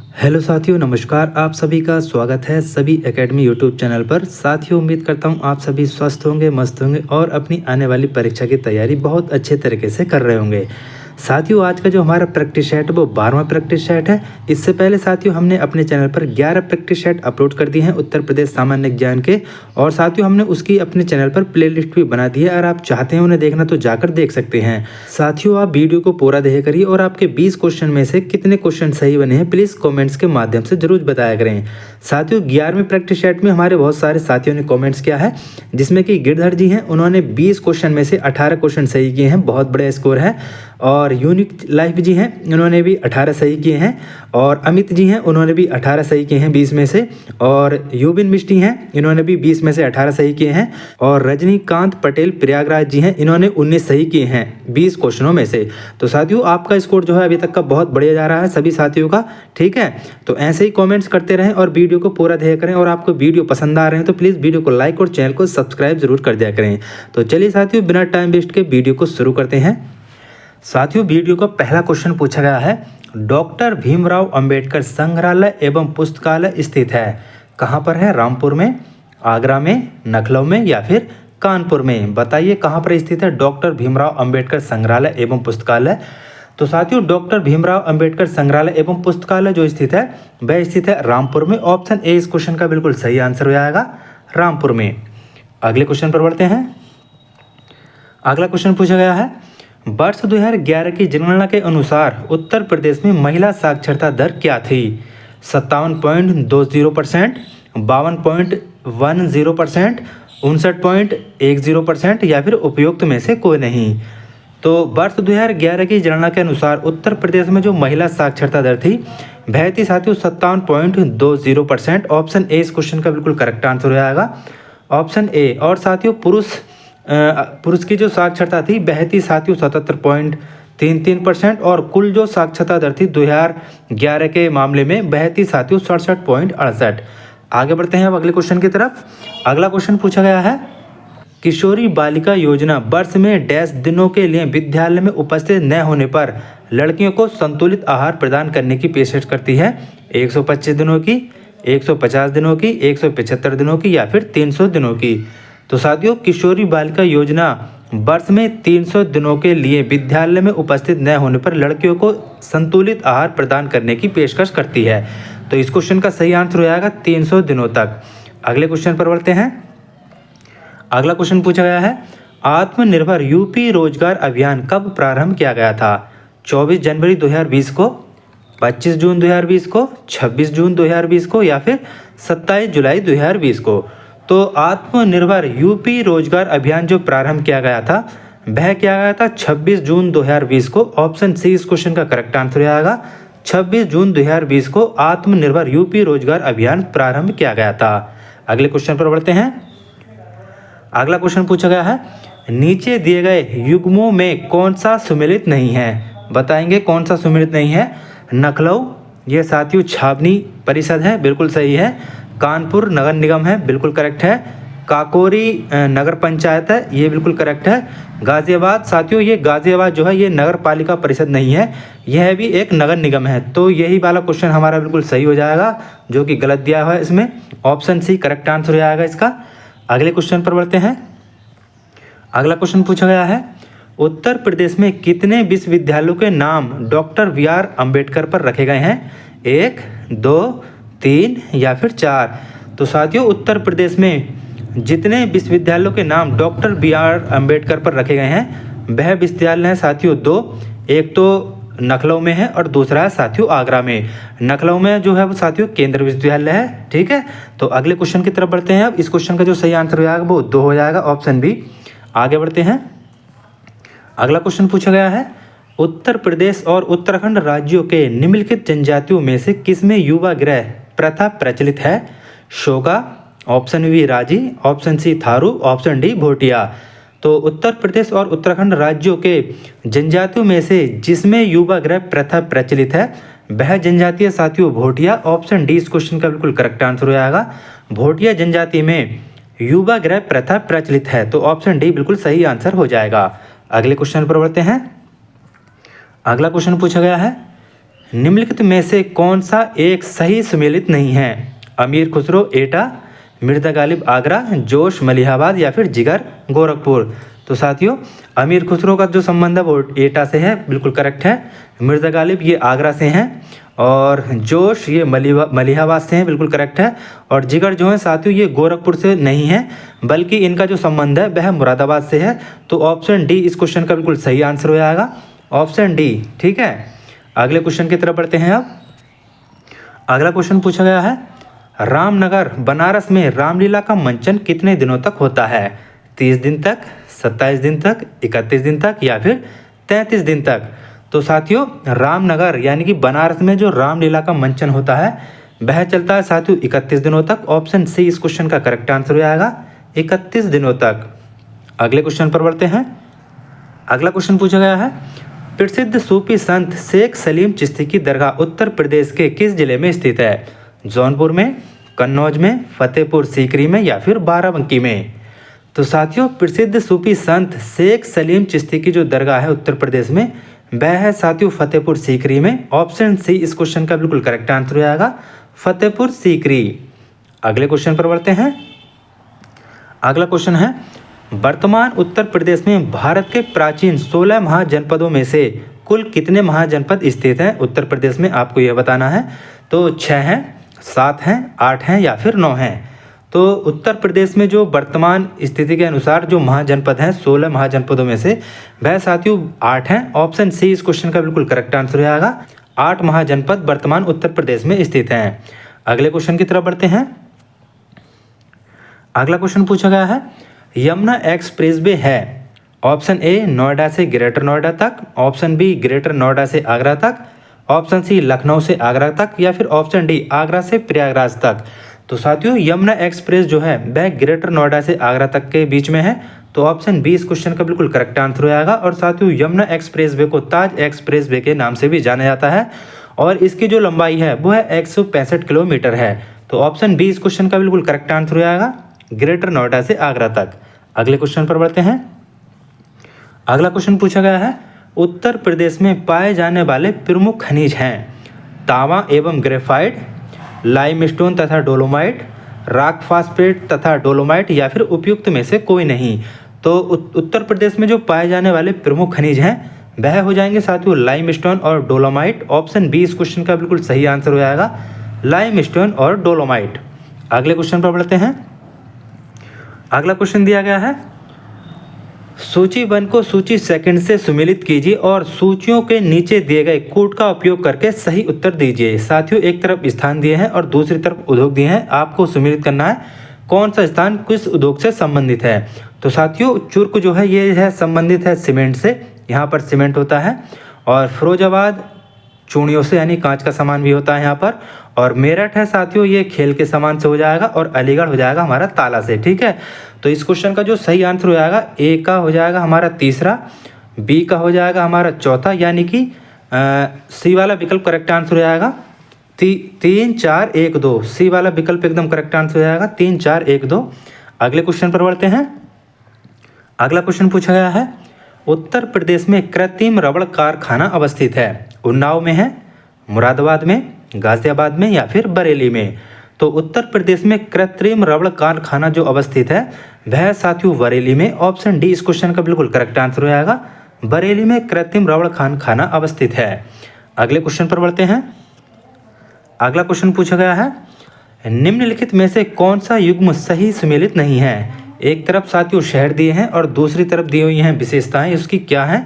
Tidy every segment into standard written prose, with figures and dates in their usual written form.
Hello साथियों, नमस्कार। आप सभी का स्वागत है सभी एकेडमी यूट्यूब चैनल पर। साथियों, उम्मीद करता हूं आप सभी स्वस्थ होंगे, मस्त होंगे और अपनी आने वाली परीक्षा की तैयारी बहुत अच्छे तरीके से कर रहे होंगे। साथियों, आज का जो हमारा प्रैक्टिस सेट वो 12वां प्रैक्टिस सेट है। इससे पहले साथियों हमने अपने चैनल पर 11 प्रैक्टिस सेट अपलोड कर दिए हैं उत्तर प्रदेश सामान्य ज्ञान के, और साथियों हमने उसकी अपने चैनल पर प्लेलिस्ट भी बना दी है। अगर आप चाहते हैं उन्हें देखना तो जाकर देख सकते हैं। साथियों, आप वीडियो को पूरा देखा करिए और आपके 20 क्वेश्चन में से कितने क्वेश्चन सही बने हैं प्लीज़ कॉमेंट्स के माध्यम से जरूर बताया करें। साथियों, 11वें प्रैक्टिस सेट में हमारे बहुत सारे साथियों ने कॉमेंट्स किया है, जिसमें कि गिरधर जी हैं, उन्होंने 20 क्वेश्चन में से 18 क्वेश्चन सही किए हैं, बहुत बड़ा स्कोर है। और यूनिक लाइफ जी हैं, उन्होंने भी 18 सही किए हैं। और अमित जी हैं, उन्होंने भी 18 सही किए हैं 20 में से। और युबिन मिष्टी हैं, इन्होंने भी 20 में से 18 सही किए हैं। और रजनीकांत पटेल प्रयागराज जी हैं, इन्होंने 19 सही किए हैं 20 क्वेश्चनों में से। तो साथियों, आपका स्कोर जो है अभी तक का बहुत बढ़िया जा रहा है सभी साथियों का, ठीक है। तो ऐसे ही कॉमेंट्स करते रहें और वीडियो को पूरा देखा करें। और आपको वीडियो पसंद आ रहे हैं तो प्लीज़ वीडियो को लाइक और चैनल को सब्सक्राइब जरूर कर दिया करें। तो चलिए साथियों, बिना टाइम वेस्ट के वीडियो को शुरू करते हैं। साथियों, वीडियो का पहला क्वेश्चन पूछा गया है, डॉक्टर भीमराव अंबेडकर संग्रहालय एवं पुस्तकालय स्थित है। कहाँ पर है? रामपुर में, आगरा में, लखनऊ में या फिर कानपुर में? बताइए कहाँ पर स्थित है डॉक्टर भीमराव अंबेडकर संग्रहालय एवं पुस्तकालय। तो साथियों, डॉक्टर भीमराव अंबेडकर संग्रहालय एवं पुस्तकालय जो स्थित है वह स्थित है रामपुर में। ऑप्शन ए इस क्वेश्चन का बिल्कुल सही आंसर हो जाएगा, रामपुर में। अगले क्वेश्चन पर बढ़ते हैं। अगला क्वेश्चन पूछा गया है, वर्ष 2011 की जनगणना के अनुसार उत्तर प्रदेश में महिला साक्षरता दर क्या थी? 57.20%, 52.10%, 59.10% या फिर उपयुक्त में से कोई नहीं। तो वर्ष 2011 की जनगणना के अनुसार उत्तर प्रदेश में जो महिला साक्षरता दर थी वह थी साथियों 57.20%। ऑप्शन ए इस क्वेश्चन का बिल्कुल करेक्ट आंसर हो जाएगा, ऑप्शन ए। और साथियों, पुरुष की जो साक्षरता थी वह थी साथियों 77.33%। और कुल जो साक्षरता दर थी 2011 के मामले में वह थी साथियों 67.68। आगे बढ़ते हैं अब अगले क्वेश्चन की तरफ। अगला क्वेश्चन पूछा गया है, किशोरी बालिका योजना वर्ष में डैश दिनों के लिए विद्यालय में उपस्थित न होने पर लड़कियों को संतुलित आहार प्रदान करने की पेशकश करती है। 125 दिनों की, 150 दिनों की, 175 दिनों की या फिर 300 दिनों की? तो साथियों, किशोरी बालिका योजना वर्ष में 300 दिनों के लिए विद्यालय में उपस्थित न होने पर लड़कियों को संतुलित आहार प्रदान करने की पेशकश करती है। तो इस क्वेश्चन का सही आंसर हो जाएगा 300 दिनों तक। अगले क्वेश्चन पर बढ़ते हैं। अगला क्वेश्चन पूछा गया है, आत्मनिर्भर यूपी रोजगार अभियान कब प्रारंभ किया गया था? 24 जनवरी 2020 को, 25 जून 2020 को, 26 जून 2020 को या फिर 27 जुलाई 2020 को? तो आत्मनिर्भर यूपी रोजगार अभियान जो प्रारंभ किया गया था वह किया गया था 26 जून 2020 को। ऑप्शन सी इस क्वेश्चन का करेक्ट आंसर हो जाएगा, 26 जून 2020 को आत्मनिर्भर यूपी रोजगार अभियान प्रारंभ किया गया था। अगले क्वेश्चन पर बढ़ते हैं। अगला क्वेश्चन पूछा गया है, नीचे दिए गए युग्मों में कौन सा सुमेलित नहीं है? बताएंगे कौन सा सुमेलित नहीं है। लखनऊ, ये साथियों छावनी परिषद है, बिल्कुल सही है। कानपुर नगर निगम है, बिल्कुल करेक्ट है। काकोरी नगर पंचायत है, ये बिल्कुल करेक्ट है। गाजियाबाद, साथियों ये गाजियाबाद जो है ये नगर पालिका परिषद नहीं है, यह भी एक नगर निगम है। तो यही वाला क्वेश्चन हमारा बिल्कुल सही हो जाएगा, जो कि गलत दिया हुआ है इसमें। ऑप्शन सी करेक्ट आंसर हो जाएगा इसका। अगले क्वेश्चन पर बढ़ते हैं। अगला क्वेश्चन पूछा गया है, उत्तर प्रदेश में कितने विश्वविद्यालयों के नाम डॉक्टर BR अम्बेडकर पर रखे गए हैं? 1, 2, 3 या फिर 4? तो साथियों, उत्तर प्रदेश में जितने विश्वविद्यालयों के नाम डॉक्टर BR अम्बेडकर पर रखे गए हैं वह विश्वविद्यालय हैं साथियों 2। एक तो लखनऊ में है और दूसरा है साथियों आगरा में। लखनऊ में जो है वो साथियों केंद्रीय विश्वविद्यालय है, ठीक है। तो अगले क्वेश्चन की तरफ बढ़ते हैं। अब इस क्वेश्चन का जो सही आंसर हो जाएगा वो 2 हो जाएगा, ऑप्शन बी। आगे बढ़ते हैं। अगला क्वेश्चन पूछा गया है, उत्तर प्रदेश और उत्तराखंड राज्यों के निम्नलिखित जनजातियों में से किसमें युवा गृह प्रथा प्रचलित है? Shauka, option B Raji, option C Tharu, option D Bhotia. तो उत्तर प्रदेश और उत्तराखंड राज्यों के जनजातियों में से जिसमें युवा गृह प्रथा प्रचलित है वह जनजाति है साथियों भोटिया। ऑप्शन डी इस क्वेश्चन का बिल्कुल करेक्ट आंसर हो जाएगा, भोटिया जनजाति में युवा गृह प्रथा प्रचलित है। तो ऑप्शन डी बिल्कुल सही आंसर हो जाएगा। अगले क्वेश्चन पर बढ़ते हैं। अगला क्वेश्चन पूछा गया है, निम्नलिखित में से कौन सा एक सही सुमेलित नहीं है? अमीर खुसरो एटा, मिर्ज़ा गालिब आगरा, जोश मलिहाबाद या फिर जिगर गोरखपुर। तो साथियों अमीर खुसरो का जो संबंध है वो एटा से है, बिल्कुल करेक्ट है। मिर्ज़ा गालिब ये आगरा से हैं और जोश ये मलिहाबाद से हैं, बिल्कुल करेक्ट है। और जिगर जो है साथियों ये गोरखपुर से नहीं है, बल्कि इनका जो संबंध है वह मुरादाबाद से है। तो ऑप्शन डी इस क्वेश्चन का बिल्कुल सही आंसर हो जाएगा, ऑप्शन डी। ठीक है, अगले क्वेश्चन की तरफ बढ़ते हैं। अब अगला क्वेश्चन पूछा गया है, रामनगर बनारस में रामलीला का मंचन कितने दिनों तक होता है? 30 दिन तक, 27 दिन तक, 31 दिन तक या फिर 33 दिन तक? तो साथियों रामनगर यानी कि बनारस में जो रामलीला का मंचन होता है वह चलता है साथियों 31 दिनों तक। ऑप्शन सी इस क्वेश्चन का करेक्ट आंसर हो जाएगा, 31 दिनों तक। अगले क्वेश्चन पर बढ़ते हैं। अगला क्वेश्चन पूछा गया है, प्रसिद्ध सूफी संत शेख सलीम चिश्ती की दरगाह उत्तर प्रदेश के किस जिले में स्थित है? जौनपुर में, कन्नौज में, फतेहपुर सीकरी में या फिर बाराबंकी में? तो साथियों प्रसिद्ध सूफी संत शेख सलीम चिश्ती की जो दरगाह है उत्तर प्रदेश में वह है साथियों फतेहपुर सीकरी में। ऑप्शन सी इस क्वेश्चन का बिल्कुल करेक्ट आंसर हो जाएगा, फतेहपुर सीकरी। अगले क्वेश्चन पर बढ़ते हैं। अगला क्वेश्चन है, वर्तमान उत्तर प्रदेश में भारत के प्राचीन 16 महाजनपदों में से कुल कितने महाजनपद स्थित हैं उत्तर प्रदेश में? आपको यह बताना है। तो 6 हैं, 7 हैं, 8 हैं या फिर 9 हैं? तो उत्तर प्रदेश में जो वर्तमान स्थिति के अनुसार जो महाजनपद हैं 16 महाजनपदों में से वह साथियों 8 हैं। ऑप्शन सी इस क्वेश्चन का बिल्कुल करेक्ट आंसर हो जाएगा, 8 महाजनपद वर्तमान उत्तर प्रदेश में स्थित हैं। अगले क्वेश्चन की तरफ बढ़ते हैं। अगला क्वेश्चन पूछा गया है, यमुना एक्सप्रेसवे है ऑप्शन ए नोएडा से ग्रेटर नोएडा तक, ऑप्शन बी ग्रेटर नोएडा से आगरा तक, ऑप्शन सी लखनऊ से आगरा तक या फिर ऑप्शन डी आगरा से प्रयागराज तक? तो साथियों यमुना एक्सप्रेस जो है वह ग्रेटर नोएडा से आगरा तक के बीच में है। तो ऑप्शन बी इस क्वेश्चन का बिल्कुल करेक्ट आंसर हो जाएगा। और साथियों यमुना एक्सप्रेसवे को ताज एक्सप्रेसवे के नाम से भी जाना जाता है और इसकी जो लंबाई है वो है 165 किलोमीटर है। तो ऑप्शन बी इस क्वेश्चन का बिल्कुल करेक्ट आंसर हो जाएगा, ग्रेटर नोएडा से आगरा तक। अगले क्वेश्चन पर बढ़ते हैं। अगला क्वेश्चन पूछा गया है, उत्तर प्रदेश में पाए जाने वाले प्रमुख खनिज हैं तांबा एवं ग्रेफाइट, लाइमस्टोन तथा डोलोमाइट, रॉक फास्फेट तथा डोलोमाइट या फिर उपयुक्त में से कोई नहीं? तो उत्तर प्रदेश में जो पाए जाने वाले प्रमुख खनिज हैं वह हो जाएंगे साथियों लाइमस्टोन और डोलोमाइट। ऑप्शन बी इस क्वेश्चन का बिल्कुल सही आंसर हो जाएगा, लाइमस्टोन और डोलोमाइट। अगले क्वेश्चन पर बढ़ते हैं। अगला क्वेश्चन दिया गया है, सूची 1 को सूची सेकंड से सुमेलित कीजिए और सूचियों के नीचे दिए गए कोड का उपयोग करके सही उत्तर दीजिए। साथियों एक तरफ स्थान दिए हैं और दूसरी तरफ उद्योग दिए हैं, आपको सुमेलित करना है कौन सा स्थान किस उद्योग से संबंधित है। तो साथियों चुर्क जो है ये है संबंधित है सीमेंट से, यहाँ पर सीमेंट होता है। और फिरोजाबाद चूड़ियों से यानी कांच का सामान भी होता है यहाँ पर। और मेरठ है साथियों ये खेल के सामान से हो जाएगा और अलीगढ़ हो जाएगा हमारा ताला से। ठीक है, तो इस क्वेश्चन का जो सही आंसर हो जाएगा ए का हो जाएगा हमारा तीसरा, बी का हो जाएगा हमारा चौथा, यानी कि सी वाला विकल्प करेक्ट आंसर हो जाएगा 3 4 1 2। सी वाला विकल्प एकदम करेक्ट आंसर हो जाएगा 3 4 1 2। अगले क्वेश्चन पर बढ़ते हैं। अगला क्वेश्चन पूछा गया है, उत्तर प्रदेश में कृत्रिम रबड़ कारखाना अवस्थित है? उन्नाव में है, मुरादाबाद में, गाजियाबाद में या फिर बरेली में? तो उत्तर प्रदेश में कृत्रिम रबड़ कारखाना जो अवस्थित है वह साथियों बरेली में। ऑप्शन डी इस क्वेश्चन का बिल्कुल करेक्ट आंसर हो जाएगा, बरेली में कृत्रिम रबड़ कारखाना अवस्थित है। अगले क्वेश्चन पर बढ़ते हैं। अगला क्वेश्चन पूछा गया है, निम्नलिखित में से कौन सा युग्म सही सुमेलित नहीं है? एक तरफ साथियों शहर दिए हैं और दूसरी तरफ दी हुई हैं विशेषताएं, उसकी क्या है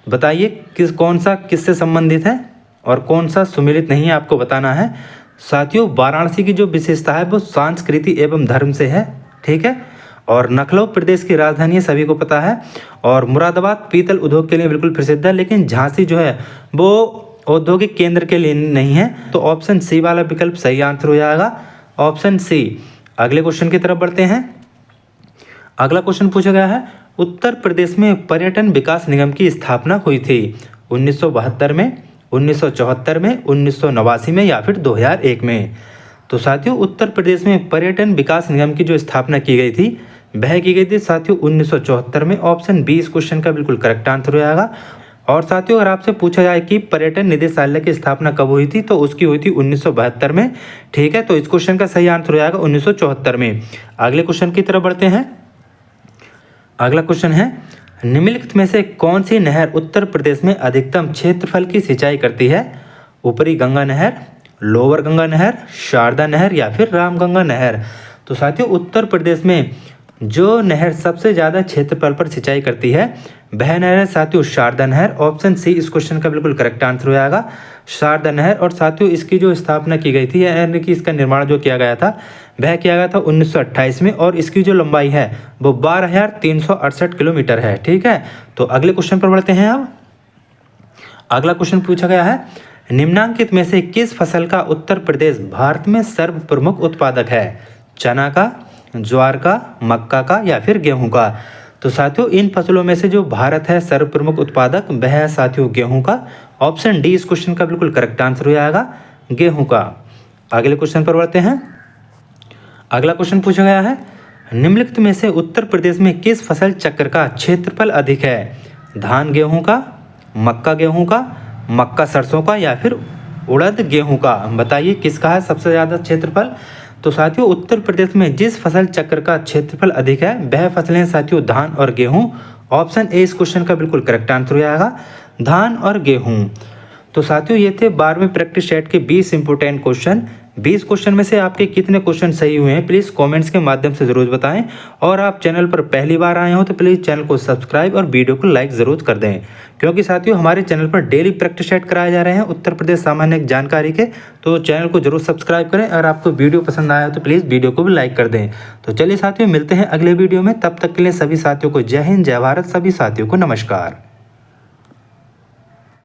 बताइए, कौन सा किससे संबंधित है और कौन सा सुमेलित नहीं है आपको बताना है। साथियों वाराणसी की जो विशेषता है वो संस्कृति एवं धर्म से है। ठीक है, और लखनऊ प्रदेश की राजधानी है, सभी को पता है। और मुरादाबाद पीतल उद्योग के लिए बिल्कुल प्रसिद्ध है, लेकिन झांसी जो है वो औद्योगिक केंद्र के लिए नहीं है। तो ऑप्शन सी वाला विकल्प सही आंसर हो जाएगा, ऑप्शन सी। अगले क्वेश्चन की तरफ बढ़ते हैं। अगला क्वेश्चन पूछा गया है, उत्तर प्रदेश में पर्यटन विकास निगम की स्थापना हुई थी 1972 में, 1974 में, 1989 में या फिर 2001 में? तो साथियों उत्तर प्रदेश में पर्यटन विकास निगम की जो स्थापना की गई थी वह की गई थी साथियों 1974 में। ऑप्शन बी इस क्वेश्चन का बिल्कुल करेक्ट आंसर हो जाएगा। और साथियों अगर आपसे पूछा जाए कि पर्यटन निदेशालय की स्थापना कब हुई थी, तो उसकी हुई थी 1972 में। ठीक है, तो इस क्वेश्चन का सही आंसर हो जाएगा 1974 में। अगले क्वेश्चन की तरफ बढ़ते हैं। अगला क्वेश्चन है, निम्नलिखित में से कौन सी नहर उत्तर प्रदेश में अधिकतम क्षेत्रफल की सिंचाई करती है? ऊपरी गंगा नहर, लोअर गंगा नहर, शारदा नहर या फिर रामगंगा नहर। तो साथियों उत्तर प्रदेश में जो नहर सबसे ज़्यादा क्षेत्रफल पर सिंचाई करती है वह नहर है साथियों शारदा नहर। ऑप्शन सी इस क्वेश्चन का बिल्कुल करेक्ट आंसर हो जाएगा, शारदा नहर। और साथियों इसकी जो स्थापना की गई थी, यानी कि इसका निर्माण जो किया गया था वह किया गया था 1928 में, और इसकी जो लंबाई है वो 12,368 किलोमीटर है। ठीक है, तो अगले क्वेश्चन पर बढ़ते हैं। अब अगला क्वेश्चन पूछा गया है, निम्नांकित में से किस फसल का उत्तर प्रदेश भारत में सर्व प्रमुख उत्पादक है? चना का, ज्वार का, मक्का का या फिर गेहूं का? तो साथियों इन फसलों में से जो भारत है सर्व प्रमुख उत्पादक वह है साथियों गेहूं का। ऑप्शन डी इस क्वेश्चन का बिल्कुल करेक्ट आंसर हो जाएगा, गेहूं का। अगले क्वेश्चन पर बढ़ते हैं। अगला क्वेश्चन पूछा गया है, निम्नलिखित में से उत्तर प्रदेश में किस फसल चक्र का क्षेत्रफल अधिक है? धान गेहूं का, मक्का गेहूं का, मक्का सरसों का या फिर उड़द गेहूं का? बताइए किसका है सबसे ज़्यादा क्षेत्रफल? तो साथियों उत्तर प्रदेश में जिस फसल चक्र का क्षेत्रफल अधिक है वह फसलें साथियों धान और गेहूं। ऑप्शन ए इस क्वेश्चन का बिल्कुल करेक्ट आंसर हो जाएगा, धान और गेहूं। तो साथियों ये थे 12वें प्रैक्टिस सेट के 20 इंपोर्टेंट क्वेश्चन। 20 क्वेश्चन में से आपके कितने क्वेश्चन सही हुए हैं प्लीज़ कमेंट्स के माध्यम से ज़रूर बताएं। और आप चैनल पर पहली बार आए हो तो प्लीज़ चैनल को सब्सक्राइब और वीडियो को लाइक ज़रूर कर दें, क्योंकि साथियों हमारे चैनल पर डेली प्रैक्टिस सेट कराए जा रहे हैं उत्तर प्रदेश सामान्य जानकारी के। तो चैनल को जरूर सब्सक्राइब करें। अगर आपको वीडियो पसंद आया तो प्लीज़ वीडियो को भी लाइक कर दें। तो चलिए साथियों मिलते हैं अगले वीडियो में, तब तक के लिए सभी साथियों को जय हिंद, जय भारत। सभी साथियों को नमस्कार।